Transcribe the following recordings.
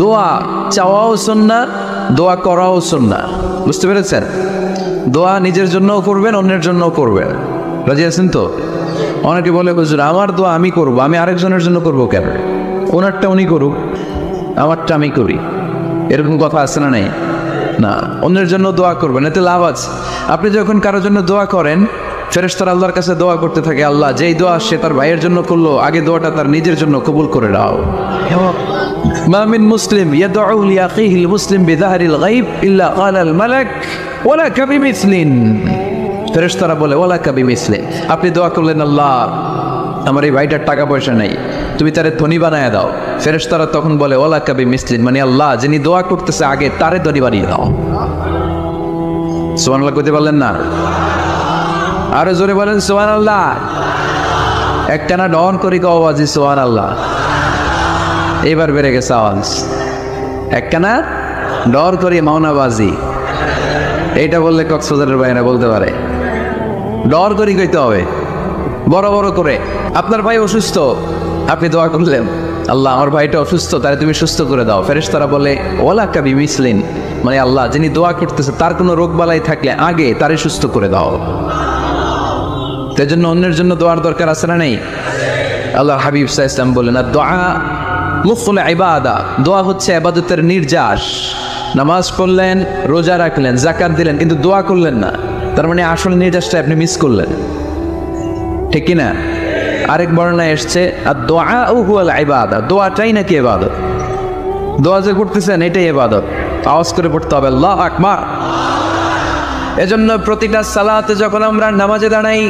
দোয়া চাওয়াও সুন্নাহ, দোয়া করাও সুন্নাহ। বুঝতে পেরেছেন? দোয়া নিজের জন্যও করবেন, অন্যের জন্যও করবেন। রাজি আছেন তো? অনেকে বলে হুজুর আমার দোয়া আমি করব, আমি আরেকজনের জন্য করব কেন? ওনারটা উনি করুক, আমারটা আমি করি, এরকম কথা আছে না? নাই না, অন্যের জন্য দোয়া করবেন, এতে লাভ আছে। আপনি যখন কারোর জন্য দোয়া করেন, ফেরেশতারা আল্লাহর কাছে দোয়া করতে থাকে, আল্লাহ যেই দোয়া সে তার ভাইয়ের জন্য করলো, আগে দোয়াটা তার নিজের জন্য কবুল করে দাও। মা মিন মুসলিম ইয়াদউ লিআখিহিল মুসলিম বিযাহরিল গায়ব ইল্লা ক্বালাল মালাক ওয়ালাকা বিমিসলিন। ফেরেশতারা বলে ওয়ালাকা বিমিসলি। আপনি দোয়া করলেন, আল্লাহ আমার এই ভাইটার টাকা পয়সা নেই, তুমি তারে ধনী বানায় দাও। ফেরেশতারা তখন বলে ওয়ালাকা বিমিসলিন, মানে আল্লাহ যিনি দোয়া করতেছে আগে তারে ধনী বানিয়ে দাও। সুবহানাল্লাহ কইতে পারলেন না? আরো জোরে বলেন সুবহানাল্লাহ। একটানা ডন করি কওয়াজি সুবহানাল্লাহ। এবার বেড়ে গেছে আওয়াজ। একটানা ডর করি মাওনাবাজি, এইটা বললে কক্সবাজারের বাইরে বলতে পারে। ডর করি কইতে হবে বড় বড় করে। আপনার ভাই অসুস্থ, আপনি দোয়া করলেন, আল্লাহ আমার ভাইটা অসুস্থ, তারে তুমি সুস্থ করে দাও। ফেরেশতারা বলে ওয়ালাকা বিমিসলিন, মানে আল্লাহ যিনি দোয়া করতেছে তার কোনো রোগ বালাই থাকলে আগে তারে সুস্থ করে দাও। তাই জন্য অন্যের জন্য দোয়ার দরকার আছে না নেই? আল্লাহ হাবিব সাল্লাল্লাহু আলাইহি ওয়াসাল্লাম বলেন, দোয়া মুখুল ইবাদা, দোয়া হচ্ছে ইবাদতের নির্যাস। নামাজ পড়লেন, রোজা রাখলেন, যাকাত দিলেন, কিন্তু দোয়া করলেন না, তার মানে আসল নির্যাসটা আপনি মিস করলেন, ঠিক কি না? আরেক বর্ণনায় এসছে আর দোয়া হুয়াল ইবাদা, দোয়াটাই নাকি ইবাদত। দোয়া যে করতেছেন এটাই ইবাদত। আওয়াজ করে পড়তে হবে আল্লাহু আকবার। এজন্য প্রতিটা সালাতে যখন আমরা নামাজে দাঁড়াই,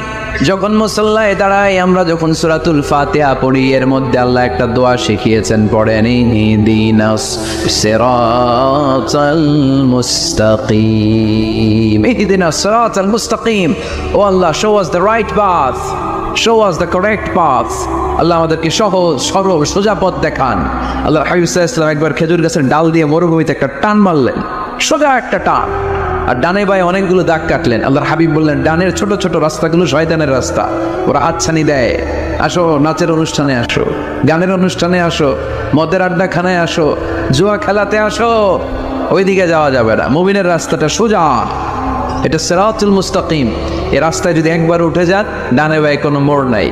যখন মুসাল্লায় দাঁড়াই, আমরা যখন সূরাতুল ফাতিহা পড়ি, এর মধ্যে আল্লাহ একটা দোয়া শিখিয়েছেন, পড়েন ইহদিনাস সিরাতাল মুস্তাকিম। ইহদিনাস সিরাতাল মুস্তাকিম, O Allah show us the right path, show us the correct path. Allah আমাদেরকে সহজ সরল সোজা পথ দেখান। আল্লাহ হাবিব সাল্লাল্লাহু আলাইহি ওয়াসাল্লাম একবার খেজুর গাছের ডাল দিয়ে মরুভূমিতে একটা টান মারলেন, সোজা একটা টান, আর ডানে বায়ে অনেকগুলো দাগ কাটলেন। আল্লাহর হাবিব বললেন, ডানের ছোট ছোট রাস্তাগুলো শয়তানের রাস্তা, ওরা হাতছানি দেয়, আসো নাচের অনুষ্ঠানে আসো, গানের অনুষ্ঠানে আসো, মদের আড্ডাখানায় আসো, জুয়া খেলাতে আসো, ওইদিকে যাওয়া যাবে না। মুমিনের রাস্তাটা সোজা, এটা সিরাতুল মুস্তাকিম। এই রাস্তায় যদি একবার উঠে যান, ডানে বায়ে কোনো মোড় নাই।